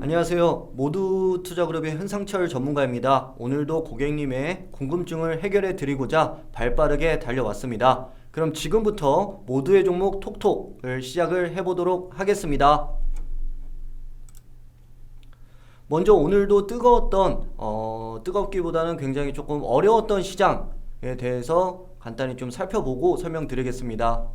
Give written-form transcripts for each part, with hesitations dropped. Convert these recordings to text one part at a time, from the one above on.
안녕하세요. 모두투자그룹의 현상철 전문가입니다. 오늘도 고객님의 궁금증을 해결해 드리고자 발빠르게 달려왔습니다. 그럼 지금부터 모두의 종목 톡톡을 시작을 해보도록 하겠습니다. 먼저 오늘도 뜨겁기보다는 굉장히 조금 어려웠던 시장에 대해서 간단히 좀 살펴보고 설명드리겠습니다.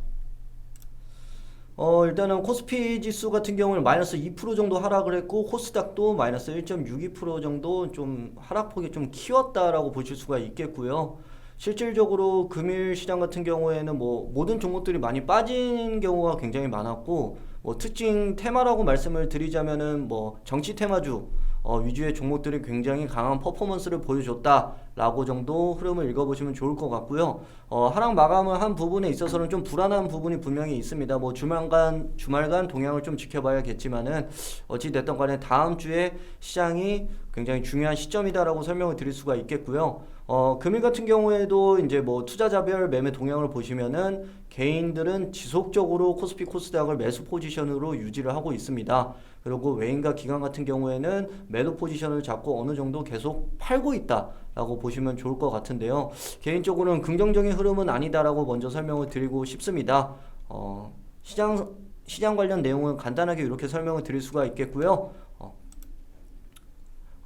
일단은 코스피 지수 같은 경우는 마이너스 2% 정도 하락을 했고, 코스닥도 마이너스 1.62% 정도 좀 하락폭이 좀 키웠다라고 보실 수가 있겠고요. 실질적으로 금일 시장 같은 경우에는 모든 종목들이 많이 빠진 경우가 굉장히 많았고, 특징 테마라고 말씀을 드리자면은 정치 테마주 위주의 종목들이 굉장히 강한 퍼포먼스를 보여줬다라고 정도 흐름을 읽어보시면 좋을 것 같고요. 하락 마감을 한 부분에 있어서는 좀 불안한 부분이 분명히 있습니다. 주말간 동향을 좀 지켜봐야겠지만은 어찌됐든 간에 다음 주에 시장이 굉장히 중요한 시점이다라고 설명을 드릴 수가 있겠고요. 금일 같은 경우에도 이제 투자자별 매매 동향을 보시면은 개인들은 지속적으로 코스피 코스닥을 매수 포지션으로 유지를 하고 있습니다. 그리고 외인과 기관 같은 경우에는 매도 포지션을 잡고 어느 정도 계속 팔고 있다라고 보시면 좋을 것 같은데요. 개인적으로는 긍정적인 흐름은 아니다라고 먼저 설명을 드리고 싶습니다. 시장 관련 내용은 간단하게 이렇게 설명을 드릴 수가 있겠고요.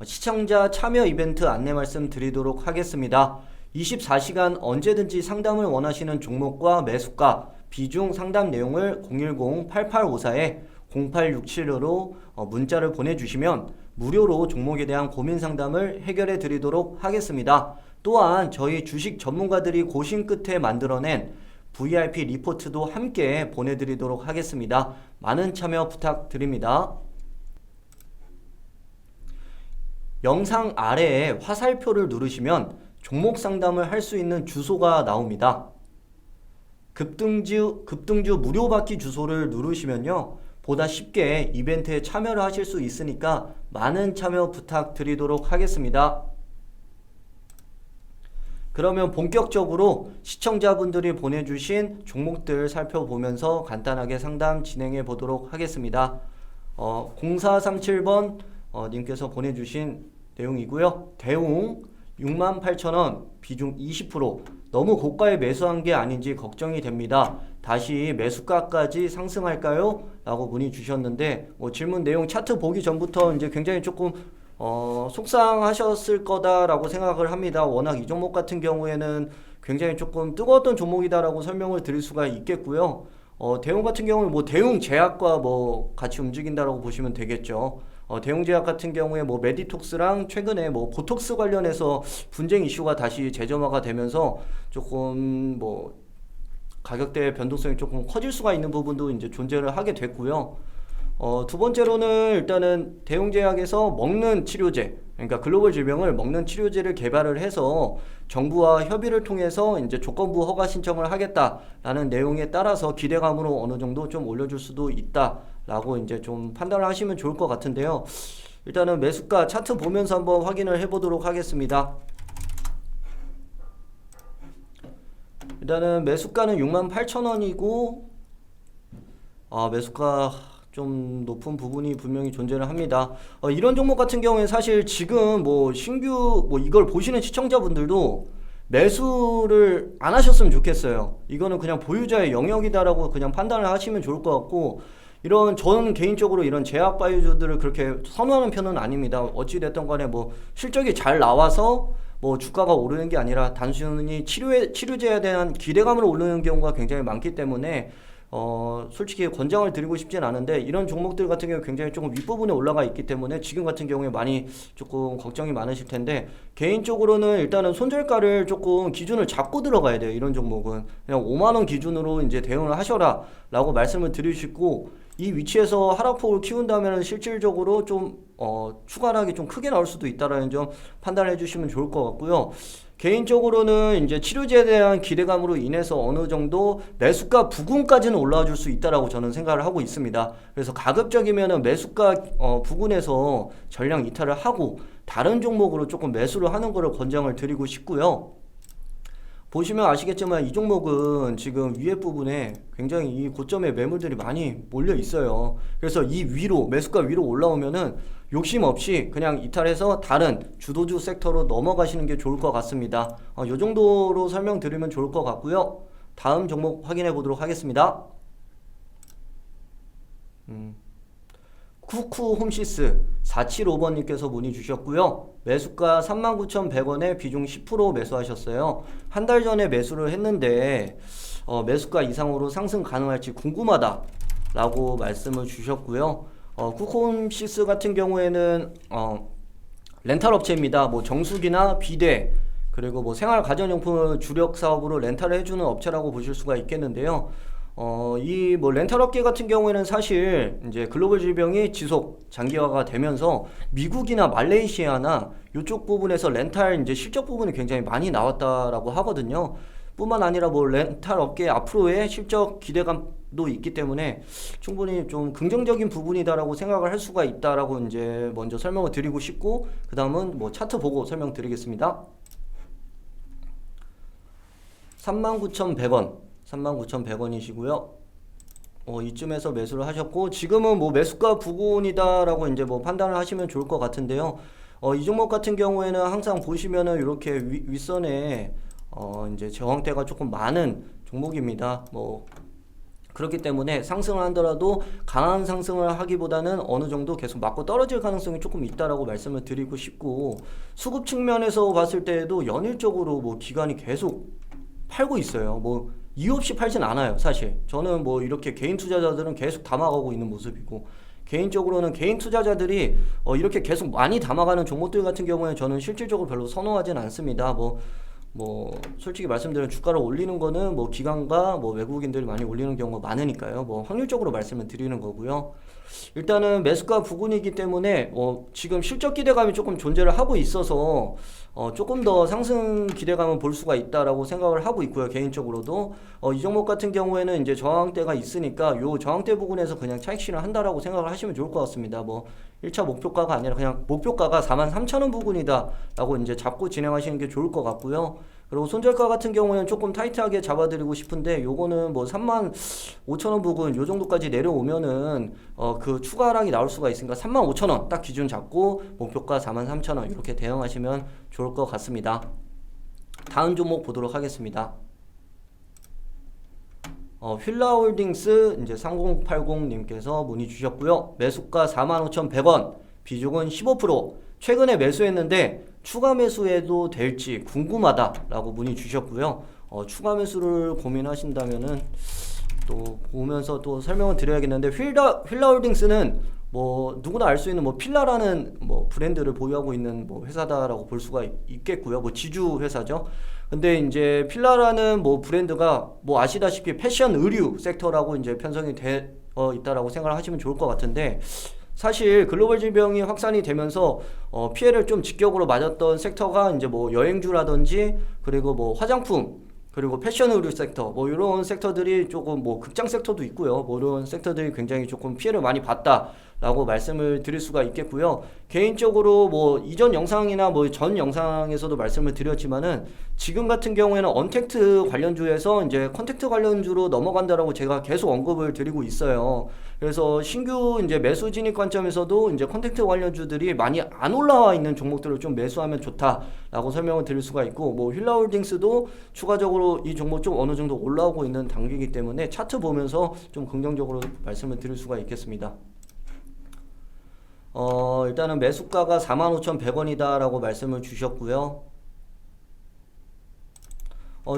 시청자 참여 이벤트 안내 말씀 드리도록 하겠습니다. 24시간 언제든지 상담을 원하시는 종목과 매수가, 비중 상담 내용을 010-8854-0867로 문자를 보내주시면 무료로 종목에 대한 고민 상담을 해결해 드리도록 하겠습니다. 또한 저희 주식 전문가들이 고심 끝에 만들어낸 VIP 리포트도 함께 보내드리도록 하겠습니다. 많은 참여 부탁드립니다. 영상 아래에 화살표를 누르시면 종목 상담을 할 수 있는 주소가 나옵니다. 급등주 무료 받기 주소를 누르시면요, 보다 쉽게 이벤트에 참여를 하실 수 있으니까 많은 참여 부탁드리도록 하겠습니다. 그러면 본격적으로 시청자분들이 보내주신 종목들 살펴보면서 간단하게 상담 진행해 보도록 하겠습니다. 0437번 님께서 보내주신 내용이고요. 대웅 68,000원, 비중 20%, 너무 고가에 매수한 게 아닌지 걱정이 됩니다. 다시 매수가까지 상승할까요? 라고 문의 주셨는데, 질문 내용 차트 보기 전부터 이제 굉장히 조금 속상하셨을 거다라고 생각을 합니다. 워낙 이 종목 같은 경우에는 굉장히 조금 뜨거웠던 종목이다라고 설명을 드릴 수가 있겠고요. 대웅 같은 경우는 대웅제약과 같이 움직인다라고 보시면 되겠죠. 대웅제약 같은 경우에 메디톡스랑 최근에 보톡스 관련해서 분쟁 이슈가 다시 재점화가 되면서 조금 가격대 변동성이 조금 커질 수가 있는 부분도 이제 존재를 하게 됐고요. 두 번째로는 일단은 대웅제약에서 먹는 치료제, 그러니까 글로벌 질병을 먹는 치료제를 개발을 해서 정부와 협의를 통해서 이제 조건부 허가 신청을 하겠다라는 내용에 따라서 기대감으로 어느 정도 좀 올려줄 수도 있다라고 이제 좀 판단을 하시면 좋을 것 같은데요. 일단은 매수가 차트 보면서 한번 확인을 해보도록 하겠습니다. 일단은 매수가는 68,000원이고, 매수가 좀 높은 부분이 분명히 존재를 합니다. 이런 종목 같은 경우에 사실 지금 신규 이걸 보시는 시청자분들도 매수를 안 하셨으면 좋겠어요. 이거는 그냥 보유자의 영역이다라고 그냥 판단을 하시면 좋을 것 같고, 저는 개인적으로 이런 제약 바이오주들을 그렇게 선호하는 편은 아닙니다. 어찌됐든 간에 실적이 잘 나와서 주가가 오르는 게 아니라 단순히 치료제에 대한 기대감으로 오르는 경우가 굉장히 많기 때문에 솔직히 권장을 드리고 싶진 않은데, 이런 종목들 같은 경우 굉장히 조금 윗부분에 올라가 있기 때문에 지금 같은 경우에 많이 조금 걱정이 많으실 텐데, 개인적으로는 일단은 손절가를 조금 기준을 잡고 들어가야 돼요. 이런 종목은 그냥 5만원 기준으로 이제 대응을 하셔라 라고 말씀을 드리시고, 이 위치에서 하락폭을 키운다면 실질적으로 좀 추가 하락이 좀 크게 나올 수도 있다라는 점 판단해 주시면 좋을 것 같고요. 개인적으로는 이제 치료제에 대한 기대감으로 인해서 어느 정도 매수가 부근까지는 올라와 줄 수 있다라고 저는 생각을 하고 있습니다. 그래서 가급적이면은 매수가 부근에서 전량 이탈을 하고 다른 종목으로 조금 매수를 하는 것을 권장을 드리고 싶고요. 보시면 아시겠지만 이 종목은 지금 위에 부분에 굉장히 이 고점에 매물들이 많이 몰려 있어요. 그래서 이 위로 매수가 위로 올라오면은 욕심 없이 그냥 이탈해서 다른 주도주 섹터로 넘어가시는 게 좋을 것 같습니다. 이 정도로 설명드리면 좋을 것 같고요. 다음 종목 확인해 보도록 하겠습니다. 쿠쿠 홈시스 475번님께서 문의 주셨고요. 매수가 39,100원에 비중 10% 매수하셨어요. 한 달 전에 매수를 했는데 매수가 이상으로 상승 가능할지 궁금하다 라고 말씀을 주셨고요. 쿠쿠 홈시스 같은 경우에는 렌탈 업체입니다. 뭐 정수기나 비데 그리고 뭐 생활 가전용품을 주력 사업으로 렌탈을 해주는 업체라고 보실 수가 있겠는데요. 이 뭐 렌탈 업계 같은 경우에는 사실 이제 글로벌 질병이 지속 장기화가 되면서 미국이나 말레이시아나 이쪽 부분에서 렌탈 이제 실적 부분이 굉장히 많이 나왔다라고 하거든요. 뿐만 아니라 뭐 렌탈 업계 앞으로의 실적 기대감도 있기 때문에 충분히 좀 긍정적인 부분이다라고 생각을 할 수가 있다라고 이제 먼저 설명을 드리고 싶고, 그 다음은 뭐 차트 보고 설명드리겠습니다. 39,100원 39,100원이시고요. 이쯤에서 매수를 하셨고, 지금은 뭐 매수가 부근이다라고 이제 뭐 판단을 하시면 좋을 것 같은데요. 이 종목 같은 경우에는 항상 보시면은 이렇게 윗선에 이제 저항대가 조금 많은 종목입니다. 뭐 그렇기 때문에 상승을 하더라도 강한 상승을 하기보다는 어느 정도 계속 맞고 떨어질 가능성이 조금 있다라고 말씀을 드리고 싶고, 수급 측면에서 봤을 때에도 연일적으로 뭐 기관이 계속 팔고 있어요. 뭐 이유 없이 팔진 않아요. 사실 저는 뭐 이렇게 개인 투자자들은 계속 담아가고 있는 모습이고, 개인적으로는 개인 투자자들이 이렇게 계속 많이 담아가는 종목들 같은 경우에 저는 실질적으로 별로 선호하진 않습니다. 뭐 솔직히 말씀드리면 주가를 올리는 거는 뭐 기관과 뭐 외국인들이 많이 올리는 경우가 많으니까요. 뭐 확률적으로 말씀을 드리는 거고요. 일단은 매수가 부근이기 때문에 지금 실적 기대감이 조금 존재를 하고 있어서 조금 더 상승 기대감을 볼 수가 있다라고 생각을 하고 있고요. 개인적으로도 이 종목 같은 경우에는 이제 저항대가 있으니까 요 저항대 부근에서 그냥 차익 실현을 한다라고 생각을 하시면 좋을 것 같습니다. 뭐 1차 목표가가 아니라 그냥 목표가가 43,000원 부근이다 라고 이제 잡고 진행하시는 게 좋을 것 같고요. 그리고 손절가 같은 경우는 조금 타이트하게 잡아드리고 싶은데, 요거는 뭐 35,000원 부근 요 정도까지 내려오면은 그 추가 하락이 나올 수가 있으니까 35,000원 딱 기준 잡고 목표가 43,000원 이렇게 대응하시면 좋을 것 같습니다. 다음 종목 보도록 하겠습니다. 휠라홀딩스 이제 3080님께서 문의 주셨고요. 매수가 45,100원, 비중은 15%. 최근에 매수했는데 추가 매수해도 될지 궁금하다라고 문의 주셨고요. 추가 매수를 고민하신다면은 또 보면서 또 설명을 드려야겠는데, 휠라홀딩스는 뭐 누구나 알 수 있는 뭐 필라라는 뭐 브랜드를 보유하고 있는 뭐 회사다라고 볼 수가 있겠고요. 뭐 지주 회사죠. 근데 이제 필라라는 뭐 브랜드가 뭐 아시다시피 패션 의류 섹터라고 이제 편성이 돼 있다라고 생각을 하시면 좋을 것 같은데, 사실 글로벌 질병이 확산이 되면서 피해를 좀 직격으로 맞았던 섹터가 이제 뭐 여행주라든지 그리고 뭐 화장품 그리고 패션 의류 섹터 뭐 이런 섹터들이 조금 뭐 극장 섹터도 있고요. 뭐 이런 섹터들이 굉장히 조금 피해를 많이 봤다라고 말씀을 드릴 수가 있겠고요. 개인적으로 뭐 이전 영상이나 뭐 전 영상에서도 말씀을 드렸지만은 지금 같은 경우에는 언택트 관련주에서 이제 컨택트 관련주로 넘어간다라고 제가 계속 언급을 드리고 있어요. 그래서 신규 이제 매수 진입 관점에서도 이제 컨택트 관련주들이 많이 안 올라와 있는 종목들을 좀 매수하면 좋다라고 설명을 드릴 수가 있고, 뭐 휠라홀딩스도 추가적으로 이 종목 좀 어느 정도 올라오고 있는 단계이기 때문에 차트 보면서 좀 긍정적으로 말씀을 드릴 수가 있겠습니다. 일단은 매수가가 45,100원이다 라고 말씀을 주셨고요.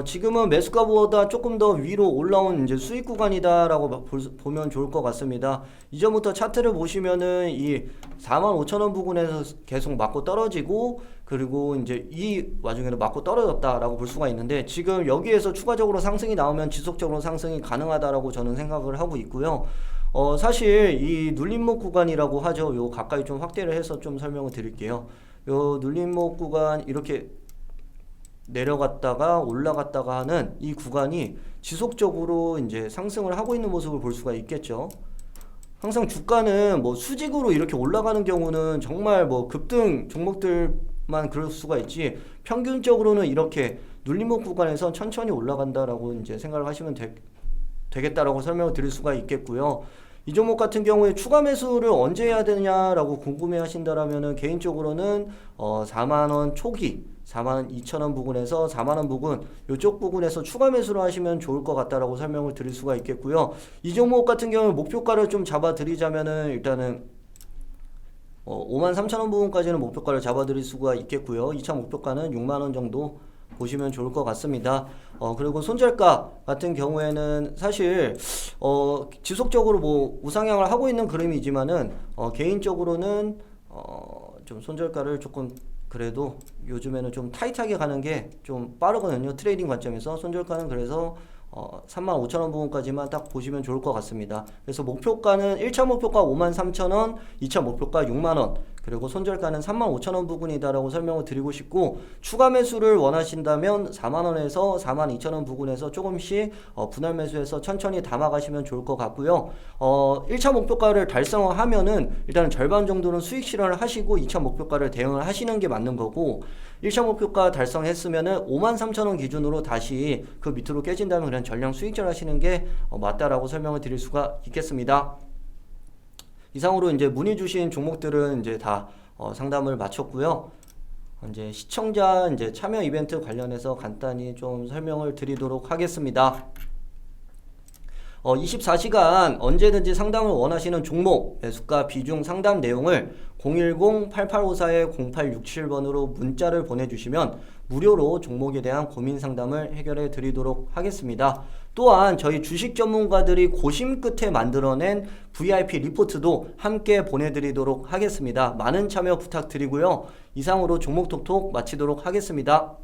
지금은 매수가보다 조금 더 위로 올라온 이제 수익 구간이다 라고 보면 좋을 것 같습니다. 이전부터 차트를 보시면은 이 45,000원 부근에서 계속 맞고 떨어지고, 그리고 이제 이 와중에도 맞고 떨어졌다 라고 볼 수가 있는데, 지금 여기에서 추가적으로 상승이 나오면 지속적으로 상승이 가능하다라고 저는 생각을 하고 있고요. 사실 이 눌림목 구간이라고 하죠. 요 가까이 좀 확대를 해서 좀 설명을 드릴게요. 요 눌림목 구간 이렇게 내려갔다가 올라갔다가 하는 이 구간이 지속적으로 이제 상승을 하고 있는 모습을 볼 수가 있겠죠. 항상 주가는 뭐 수직으로 이렇게 올라가는 경우는 정말 뭐 급등 종목들만 그럴 수가 있지, 평균적으로는 이렇게 눌림목 구간에서 천천히 올라간다라고 이제 생각을 하시면 되겠다라고 설명을 드릴 수가 있겠고요. 이 종목 같은 경우에 추가 매수를 언제 해야 되냐라고 궁금해 하신다라면은 개인적으로는 4만원 초기 42,000원 부근에서 4만원 부근 이쪽 부근에서 추가 매수를 하시면 좋을 것 같다라고 설명을 드릴 수가 있겠고요. 이 종목 같은 경우에 목표가를 좀 잡아 드리자면은 일단은 53,000원 부분까지는 목표가를 잡아 드릴 수가 있겠고요. 2차 목표가는 6만원 정도 보시면 좋을 것 같습니다. 그리고 손절가 같은 경우에는 사실 지속적으로 뭐 우상향을 하고 있는 그림이지만은 개인적으로는 좀 손절가를 조금 그래도 요즘에는 좀 타이트하게 가는 게 좀 빠르거든요. 트레이딩 관점에서 손절가는 그래서 35,000원 부분까지만 딱 보시면 좋을 것 같습니다. 그래서 목표가는 1차 목표가 53,000원, 2차 목표가 6만원, 그리고 손절가는 35,000원 부근이다라고 설명을 드리고 싶고, 추가 매수를 원하신다면 4만원에서 42,000원 부근에서 조금씩 분할 매수해서 천천히 담아가시면 좋을 것 같고요. 1차 목표가를 달성하면은 일단 절반 정도는 수익 실현을 하시고 2차 목표가를 대응을 하시는 게 맞는 거고, 1차 목표가 달성했으면은 53,000원 기준으로 다시 그 밑으로 깨진다면 그냥 전량 수익질 하시는 게 맞다라고 설명을 드릴 수가 있겠습니다. 이상으로 이제 문의 주신 종목들은 이제 다 상담을 마쳤고요. 이제 시청자 이제 참여 이벤트 관련해서 간단히 좀 설명을 드리도록 하겠습니다. 24시간 언제든지 상담을 원하시는 종목, 매수가, 비중, 상담 내용을 010-8854-0867번으로 문자를 보내주시면 무료로 종목에 대한 고민 상담을 해결해 드리도록 하겠습니다. 또한 저희 주식 전문가들이 고심 끝에 만들어낸 VIP 리포트도 함께 보내드리도록 하겠습니다. 많은 참여 부탁드리고요. 이상으로 종목톡톡 마치도록 하겠습니다.